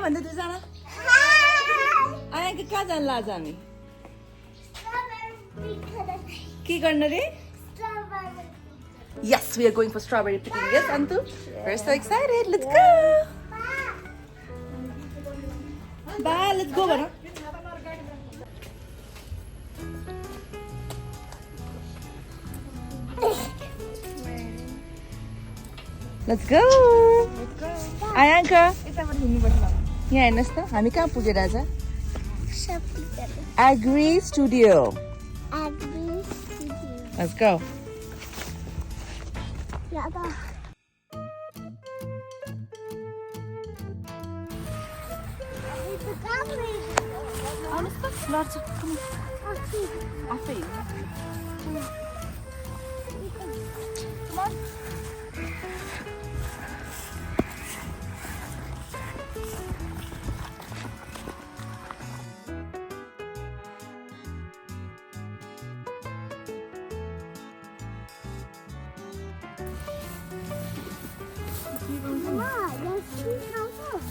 भन्दै दुईजना आयाङ्का कहाँ जानु आज हामी के गर्न रे Yes, we are going for strawberry picking. Yes, Antu? We're so excited. Let's go. Bye, let's go, Bana. Let's go. Ayanka. यहाँ हेर्नुहोस् त हामी कहाँ पुगेर आज Agri-Studio. Let's go.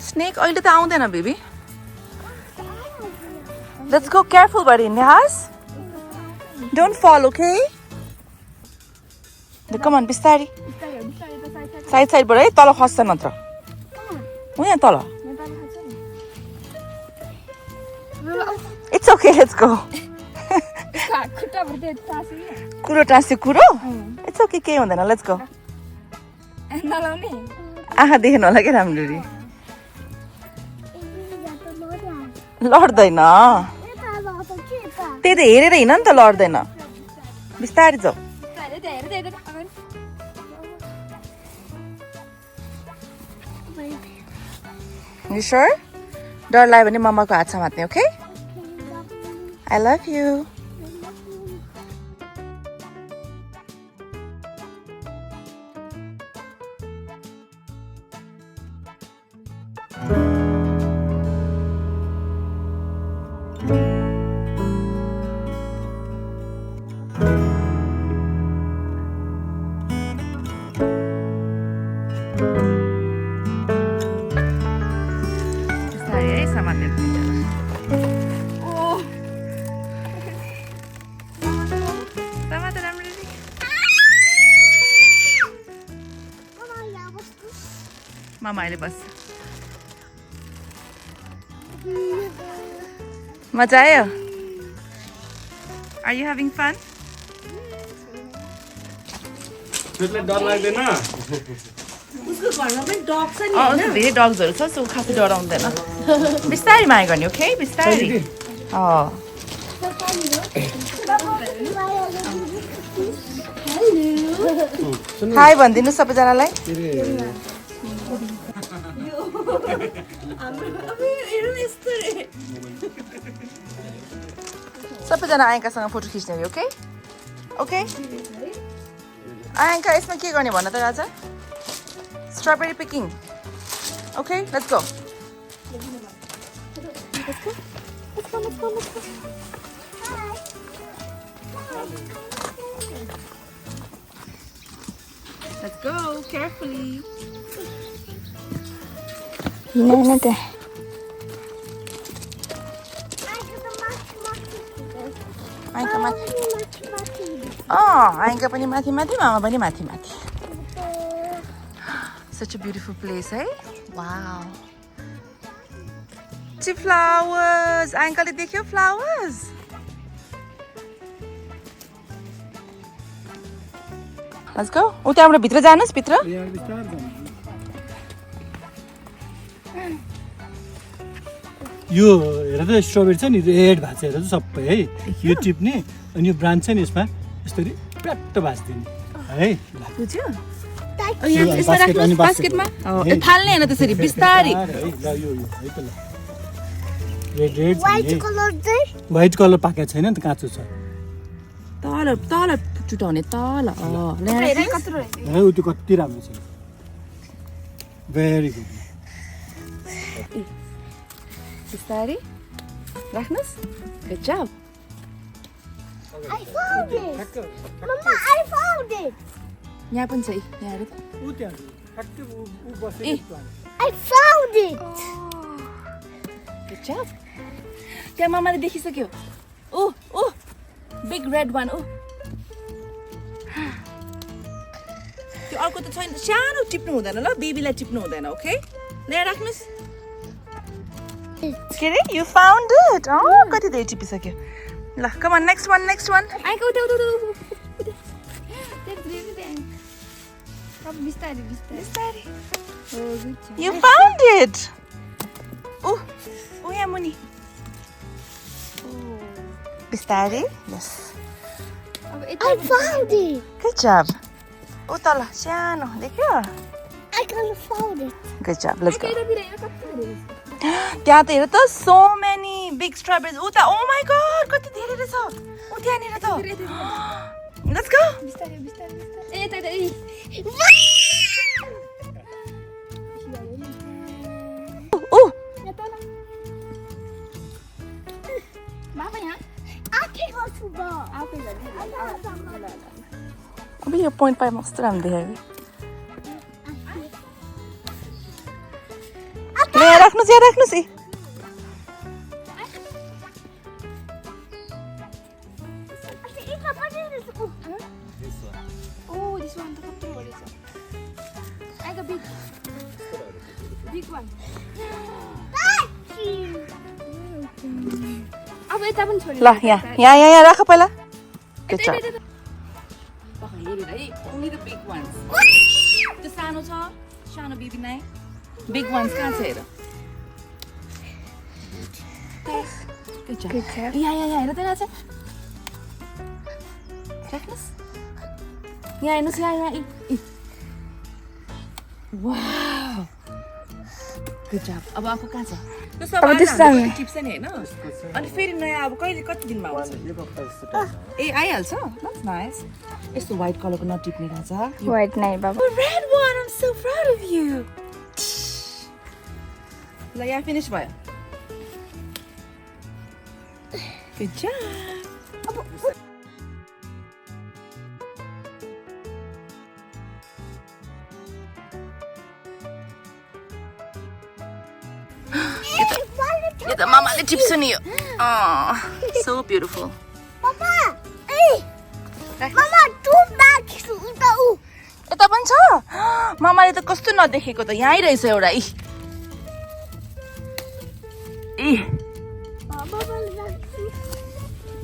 Snake अहिले त आउँदैन baby Let's go careful buddy Nihas Don't fall okay Come on बिस्तारी साइड बाट है तल खस्छ नत्र हो यहाँ तल It's okay let's go कुरो टाँस्यो कुरो It's okay केही हुँदैन let's go आँखा देख्नु होला के राम्ररी लड्दैन त्यही त हेरेर हिँड नि त लड्दैन बिस्तारै जाऊ You sure? डर लाग्यो भने मम्माको हात समात्ने okay I love you Mama अहिले बस मजा आयो Are you having fun? त्यसले डर लाग्दैन उसको घरमा पनि डग छ नि हैन धेरै डग्सहरु छ सो खासै डराउँदैन बिस्तारै माया गर्ने ओके बिस्तारै हाय भन्दिनु सबैजनालाई सबैजना आयङ्कासँग फोटो खिच्ने हो ओके ओके आयङ्का यसमा के गर्ने भन त राजा strawberry picking okay let's go Let's go carefully Nana Ayanka mathi. Oh, Ayanka pani mathi mathi, Mama pani mathi mathi. Such a beautiful place, eh? Wow. See flowers. Ayanka le dekhiyo flowers. Let's go. O त्यहाँबाट भित्र जानुस् भित्र. यो हेर त strawberry छ नि red भएको छ हेर त सबै है यो टिप्ने अनि यो ब्रान्च छ नि यसमा यसरी प्याट्ट भाँच्दिने है बुझ्यो यसमा राख्नु बास्केटमा फाल्ने हैन त्यसरी बिस्तारै ल यो है त ल red red White white color colour पाकेको छैन नि त काँचो छ तल तल चुटाउने तल है उ त्यो कति राम्रो छ भेरी गुड बिस्तारै राख्नुस् good job I found it. Mama, I found it. यहाँ पनि छ यहाँ हेर उ त्यहाँ ठ्याक्कै उ बसेको plan I found it. Good job. त्यहाँ मामाले देखिसक्यो. Oh, big red one. Oh. त्यो अर्को त छैन. सानो टिप्नु हुँदैन ल, बेबीलाई टिप्नु हुँदैन, ओके? ल्याएर राख्नुस्. के रे? You found it. Oh, कति धेरै टिपिसक्यो. ल, come on, next one. आइको उता. अब बिस्तारै. Oh, good job. You found it. Oh, यहाँ मुनि. बिस्तारै. Yes. I found it. Good job. ऊ तल सानो देख्यो? I found it. Good job. Let's go. त्यहाँ त हेर त so many big strawberries. उता oh my god कति धेरै रहेछ. ऊ त्यहाँनिर त. Let's go. बिस्तारै. Oh. मामा यहाँ आकेको छु म. अब यो 0.5 मा कस्तो राम्रो देखेको. यहाँ राख्नुस् है. Oh, this one the cup what is it? I got big one. अब यता पनि छोड्नु. ल यहाँ राख पहिला. Good job. Only the big ones. त्यो सानो छ, सानो बेबी नै. Big ones कहाँ छ हेर. Good job. यहाँ हेर त रहेछ. राख्नुस्. यहाँ हेर्नुस् यहाँ. Wow. Good job. अब आको कहाँ छ? त्यो सब आएर टिप्स नि हैन. अनि फेरि नयाँ अब कहिले कति दिनमा आउँछ? ए आइहाल्छ. That's nice. यस्तो white कलरको नटिप्ने रहेछ. White नै बाबा. Oh, red one. I'm so proud of you. ल यहाँ फिनिश भयो. Good job. यो त मामाले टिप्छ नि यो. So beautiful. Papa, Mama, two bags उता उ. यता पनि छ. मामाले त कस्तो नदेखेको त यहीँ रहेछ एउटा.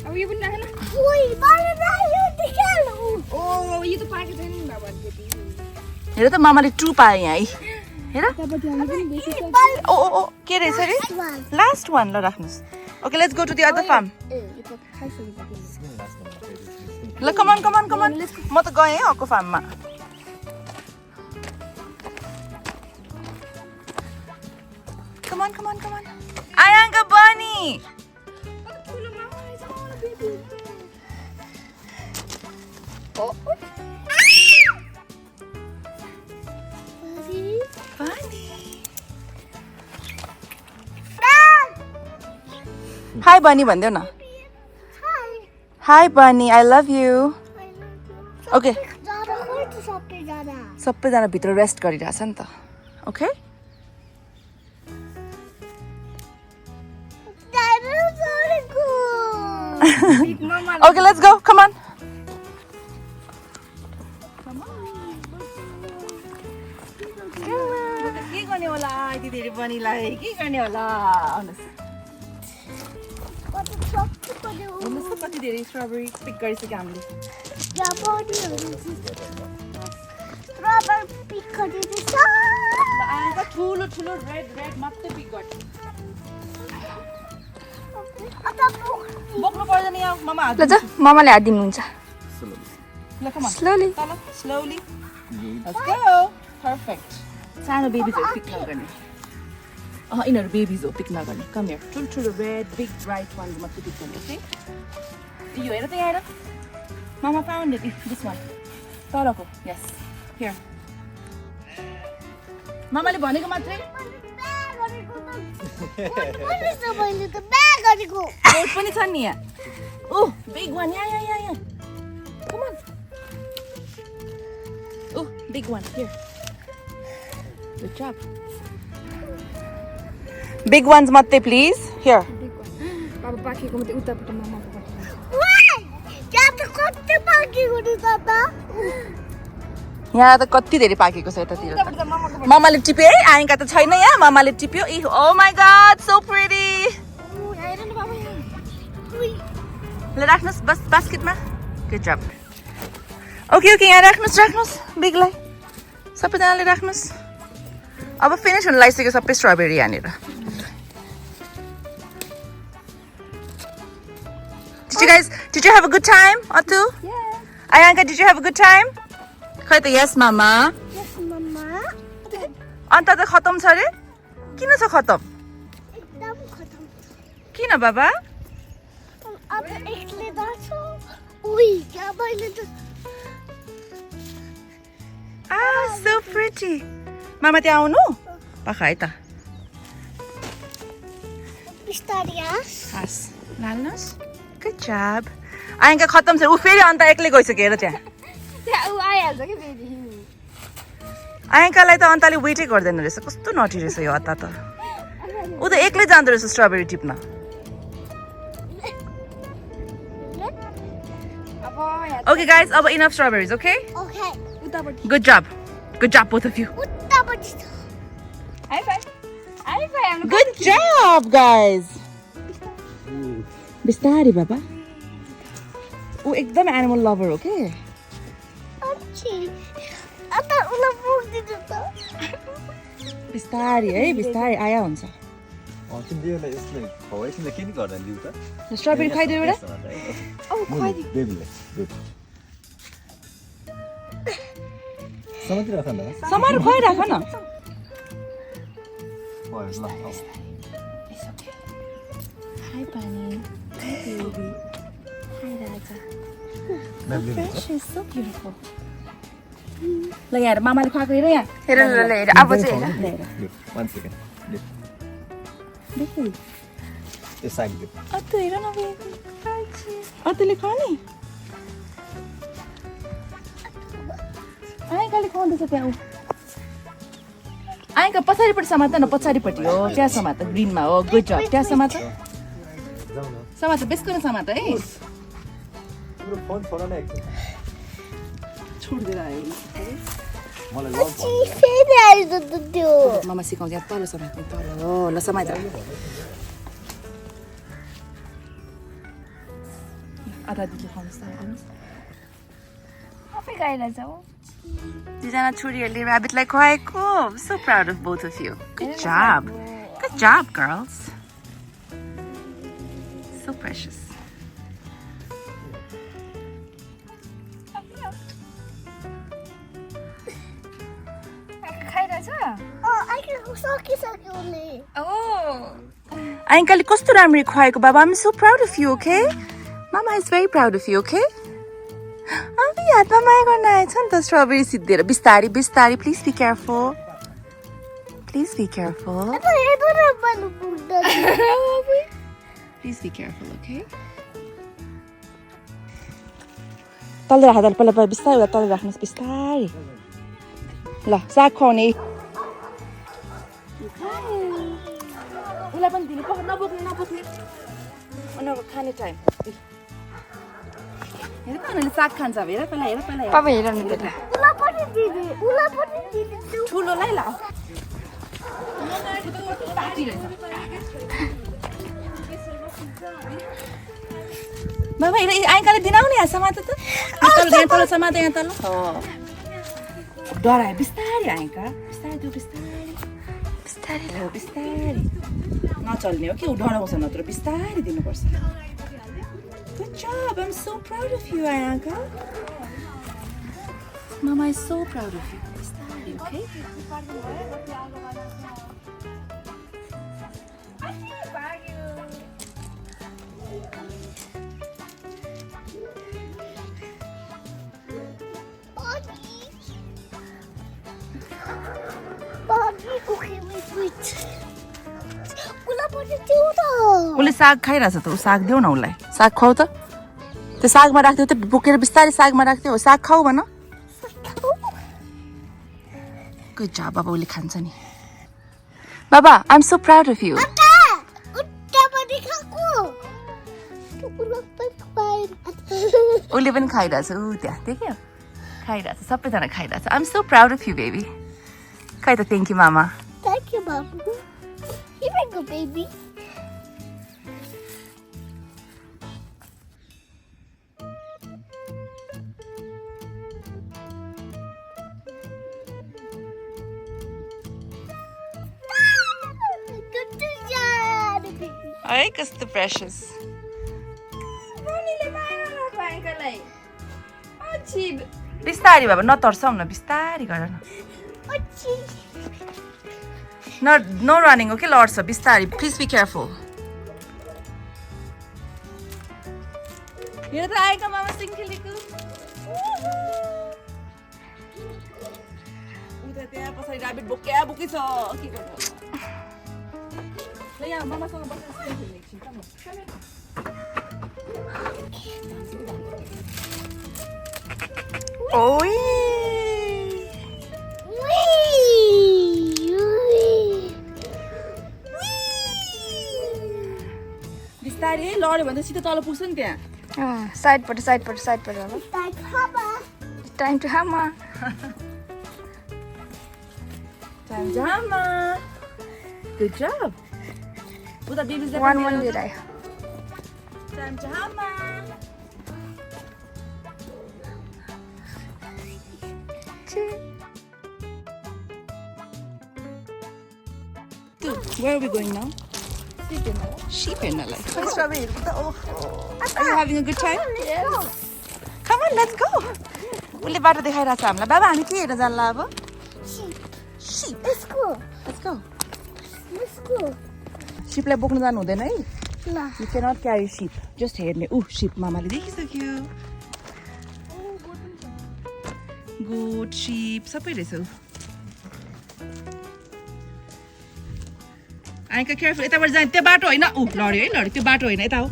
अब यो पनि राख्नु. ओइ, बाले राख्यो देखाल. ओ, यो त पाएको छैन नि बाबा त्यति. हेर त मामाले 2 पाए यहीँ. हेर. तपाईँ हामी पनि बेसी छ. ओ के रहेछ रे? Last one ल राख्नुस्. Okay, let's go to the other farm. यो त खाइसकेको. ल come on. म त गएँ अर्को फार्ममा. Come on. Ayanka bunny. Bunny. Hi bunny भन्देऊ न. Hi bunny, I love you. Okay. सबैजना भित्र रेस्ट गरिरहेछ नि त. Okay? Okay, let's go. Come on. के गर्ने होला यति धेरै बनीलाई? के गर्ने होला? भन्नुहोस् त कति धेरै स्ट्रबेरी पिक गरिसक्यो हामीले. आएर ठुलो रेड मात्रै पिक गर्छ. बोक्नु पर्दैन यहाँ मामा हात. ल जा मामाले हात दिनुहुन्छ. ल कम on. Slowly. Slowly. Let's go. Perfect. सानो बेबीजहरू पिक नगर्ने. यिनीहरू बेबीज हो पिक नगर्ने. Come here. ठुलो रेड बिग ब्राइट वान मात्रै पिक गर्ने. ओके. यो हेर त यहाँ हेर. Mama found it. This one. तलको. Yes. Here. मामाले भनेको मात्रै. बोट पनि छ नि यहाँ. Oh, big one. Yeah. Come on. Oh, big one. Here. Good job. Big ones matte please. Here. बाबा पाकेको मात्रै उतापट्टि मामाको पट्टि वाइ यहाँ त कति पाकेको नि दादा यहाँ त कति धेरै पाकेको छ यतातिर मामाले टिप्यो है आयंका त छैन यहाँ मामाले टिप्यो ए oh my god so pretty हेर न बाबा ल राख्नुस् बस बास्केटमा गुड जब ओके ओके यहाँ राख्नुस् बिगलाई सबैजनाले राख्नुस् अब फिनिश हुन लागिसक्यो सबै स्ट्रबेरी यहाँनिर Did you have a good time, Atu? Yes. Ayanka, did you have a good time? Khai ta yes, mama. Yes, mama. Anta ta khatam cha re? Kina cha khatam? एकदम खतम Kina baba? अब एकले दाछु उई क्या मैले त Ah, so pretty. Mama त्यहाँ आउनु? पखा है त. बिस्तारियास Has. लाल्नुस्. Good job. आयंका खतम छ उ फेरि अन्त एक्लै गइसक्यो हेर त्यहाँ त्यहाँ उ आइहाल्छ कि फेरि आयंकालाई त अन्तले वेटै गर्दैन रहेछ कस्तो नटी रहेछ यो अत्ता त उ त एक्लै जाँदो रहेछ स्ट्रबेरी टिप्न अब यहाँ Okay guys, अब enough strawberries, okay? ओके उतापट्टि Good job both of you. उतापट्टि छ हाई फाइ हाम्रो Good job guys. बिस्तारी बाबा ऊ एकदम एनिमल लभर हो के अच्छी अब उला पुग दिनु त बिस्तारी है बिस्तारी आया हुन्छ तिमीले यसले खवाइ तिमीले के नि गर्दैन लिउ त स्ट्रबेरी खाइदियो एउटा औ खुवाइदि बेबीले समातिर राख न समार खुवाइराख न ल हाई पानी हाई बेबी हाई राजा बेबीले She's so beautiful. ल यहाँ हेर मामाले खुवाएको हेर यहाँ हेर ल हेर अब चाहिँ हेर लु 1 सेकेन्ड लु देखि यो साइड लु अतु हेर न अतुले खाने आयंकाले खुवाउँदैछ त्यहाँ ऊ आयंका पछाडिपट्टि समात न पछाडिपट्टि हो त्यहाँ समात ग्रिनमा हो गुड जब त्यहाँ समात जाऊ न समात बेसको समात है तिम्रो फोन छोड न एकछिन छोड्दै आयो मलाई लभ ची फेरि आइज त त्यो मामा सिकाउँछ यहाँ तल समात्ने तल हो ल समात आधा दिदीले खुवाउनुहोस् आफै खाइरहेछ जाऊ दुईजना छोरीहरूले ऱ्याबिटलाई खुवाएको so proud of both of you good job girls so precious खाइरहेछ आइके सकिसक्यो उसले आयंकाले कस्तो राम्ररी खुवाएको बाबा I'm so proud of you okay mama is very proud of you okay अबि हातमा माया गर्न आएछ नि त स्ट्रबेरी सिद्धिएर बिस्तारी बिस्तारी please be careful please be careful हेर्नु न पानु पुग्दैन प्लिज बी केयरफुल ओके तल राख तल पहिला बिस्तारै तल राख्नुहोस् बिस्तारै ल साग खुवाउने उसलाई पनि दिनु नबोक्ने उनीहरूको खाने टाइम हेर त उनीहरूले साग खान्छ अब हेर पहिला पापा हेर न त उला पनि दिदी ठुलोलाई ल बाबा हेर आयंकाले दिनाउने यहाँ समात त तल समात यहाँ तल डरायो बिस्तारै आयंका बिस्तारै नचल्ने हो कि ऊ डराउँछ नत्र बिस्तारै दिनुपर्छ Good job. I'm so proud of you, Ayanka. Mama is so proud of you. Study, okay? उसले साग खाइरहेछ त ऊ साग देऊ न उसलाई साग खुवाउ त त्यो सागमा राख्थ्यौ त बोकेर बिस्तारै सागमा राख्थ्यौ साग खाऊ भन गुड जब बाबा उसले खान्छ नि Baba, I'm so proud of you. उट्टापट्टि खाएको उसले पनि खाइरहेछ ऊ त्यहाँ देख्यो खाइरहेछ सबैजना खाइरहेछ I'm so proud of you baby. खै त thank you mama. Thank you, Mom. Here I go, baby. Good to baby. है कस्तो precious. बिस्तारी बाबा नतर्साउ न बिस्तारी गर न No running, okay, Lords? Bistari, please be careful. Here the Ayanka mama sing kiliku. Udah dia pasal rabbit book ya book itu. Okay, go. Lihat mama sama pasal sing kiliku. Come on. Oi. बिस्तारै लड्यो भने सिधै तल पुग्छ नि त्यहाँ साइडबाट अब time to hammer time to hammer good job उता baby one did I time to hammer where are we going now? Sheep in the life. Are you having a good time? Yes. Come on, let's go. Ule bato dekhai racha hamलाई बाबा हामी के हेर्न जान्ला अब? Sheep. Let's go. Let's go. Let's go. Sheep लाई बोक्न जानु हुँदैन है? ल You cannot carry sheep. Just हेर्ने. Sheep मामाले देखिसक्यो. Goat, sheep सबै रहेछ. Ayanka careful. यताबाट जाने त्यो बाटो हैन. लड्यो है लड्यो. त्यो बाटो हैन यता हो.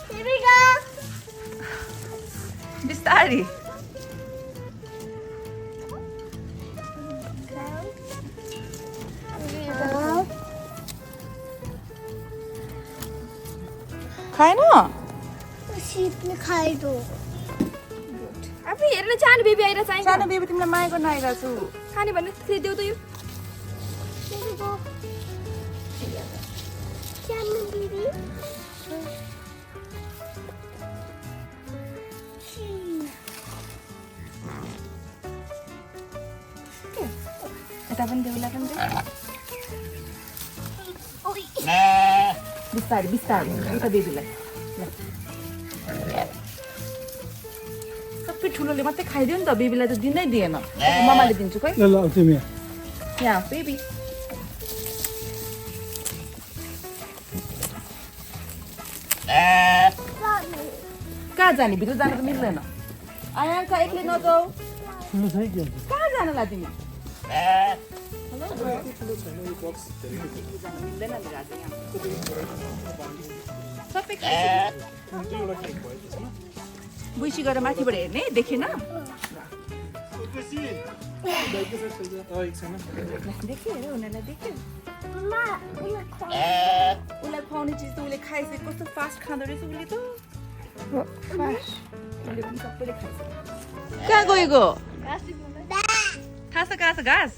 Here we go. बिस्तारी. खाएन? Sheep ने खाइदो अबे हेर्न चाहनु बेबी आइरा चाहिँ सानो बेबी तिमीलाई माया गर्न आइरा छु. खाने भन्ने देऊ त यो Here we go. Can baby? यता पनि देउला पनि दे. Oi. बिस्तारी बिस्तारी. उता बेबीलाई. सबै ठुलोले मात्रै खाइदियो नि त बेबीलाई त दिनै दिएन. मम्माले दिन्छु खै. ल तिमी यहाँ बेबी. कहाँ जाने भित्र जानु त मिल्दैन. आयांका एक्लै नजाऊ. ठुलो छ के कहाँ जानला तिमी? सबै बुइसी गरेर माथिबाट हेर्ने देखेन? देख्यो उनीहरूलाई देख्यो. Mama, उसलाई खुवाउने चिज त उसले खाइसक्यो. कस्तो फास्ट खाँदो रहेछ उसले त. उसले पनि सबैले खाइसक्यो. कहाँ गएको? थाहा छ कहाँ छ घाँस?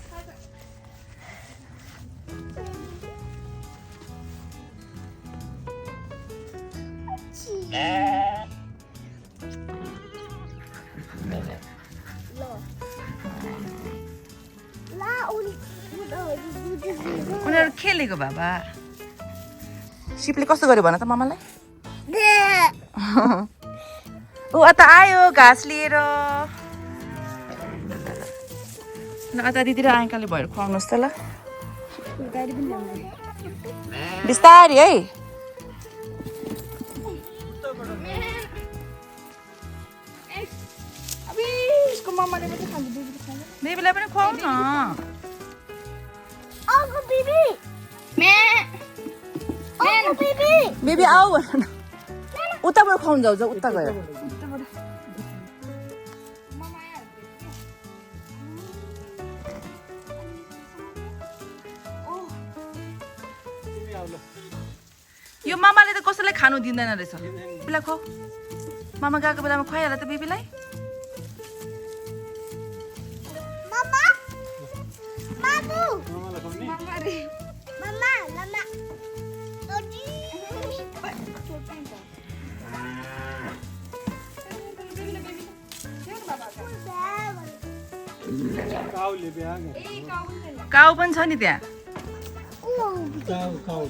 उनीहरू खेलेको बाबा. सिपले कस्तो गर्यो भन त मम्मालाई. ऊ अता आयो घाँस लिएर. ल अता दिदी र आयङ्काले भएर खुवाउनुहोस् त ल. बिस्तारी है. उसको मम्माले मात्रै खान्छ बेबीले खान्छ बेबीलाई पनि खुवाउ न. Uncle baby. Uncle baby. Baby आऊ भन न. उताबाट खुवाउनु जाऊ उता गएर. यो मामाले त कसैलाई खानु दिँदैन रहेछ बेला खो मामा गएको बेलामा खुवाइहाल त बेबीलाई मम्मा बाबु मामालाई खुवाउने मम्मा मम्मा रोटी काउले बिहा काउ पनि छ नि त्यहाँ काउ काउ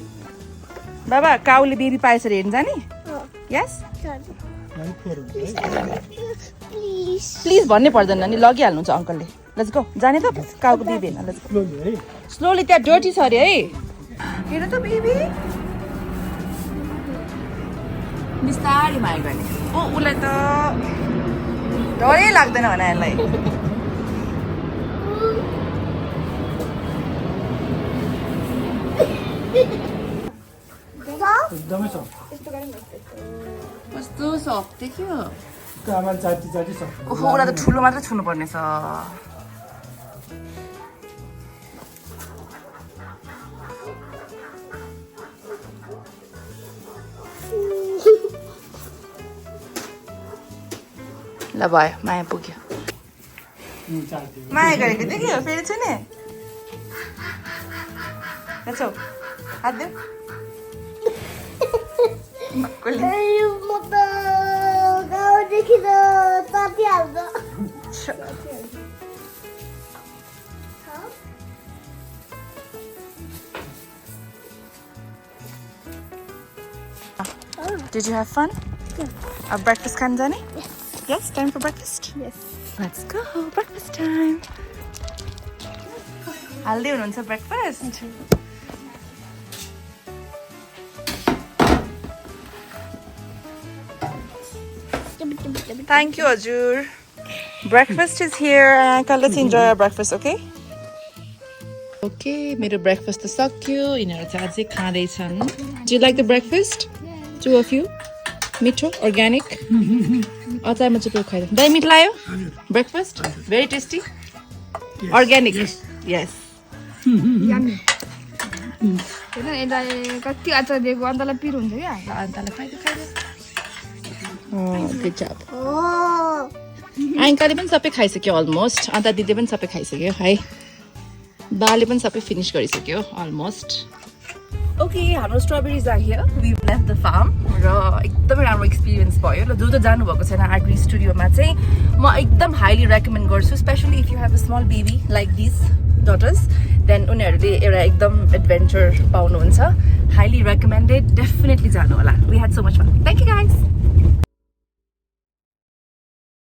बाबा काउले बेबी पाएछ अरे हेर्नु जाने यस प्लिज प्लिज भन्नै पर्दैन नि लगिहाल्नुहुन्छ अङ्कलले लेट्स गो जाने त काउको बेबी हेर्न लेट्स गो है स्लोली त्यहाँ डर्टी छ अरे है हेर त बेबी बिस्तारै माया गर्ने ओ उसलाई त डरै लाग्दैन भने यसलाई एकदमै छ कस्तो सफ्ट देखियो कामल चाटी चाटी छ ओहो उसलाई त ठुलो मात्रै छुनु पर्ने छ ल भयो माया पुग्यो चाटी माया गरेको देख्यो फेरि छु नि छौ हात देऊ मक्कले म त गाउँदेखि त तातिहाल्छ Did you have fun? Breakfast खान जाने? Yes, time for breakfast? Yes. Let's go, breakfast time. हाल्दै हुनुहुन्छ breakfast? Thank you, Ajur. Breakfast is here. Ayanka, let's enjoy our breakfast, okay? Okay, मेरो breakfast त सक्यो यिनीहरू चाहिँ अझै खाँदैछन्. Do you like the breakfast? Two of you? मिठो, organic? अचारमा चुपेर खुवाइदिनु. दही मिठ लायो? Breakfast? Very tasty? Organic? Yes. हेर्न यसलाई कति अचार दिएको अन्तलाई पिरो हुन्छ क्या ल अन्तलाई खुवाइदियो खाइदियो. Good job. आयङ्काले पनि सबै खाइसक्यो अलमोस्ट अन्त दिदीले पनि सबै खाइसक्यो है बाले पनि सबै फिनिस गरिसक्यो अलमोस्ट ओके हाम्रो strawberries are here we left the farm र एकदमै राम्रो एक्सपिरियन्स भयो र जो जो जानुभएको छैन एग्री स्टुडियोमा चाहिँ म एकदम हाइली रेकमेन्ड गर्छु especially if you have a small baby like this daughters then उनीहरूले एउटा एकदम एडभेन्चर पाउनुहुन्छ हाइली रेकमेन्डेड डेफिनेटली जानु होला we had so much fun thank you guys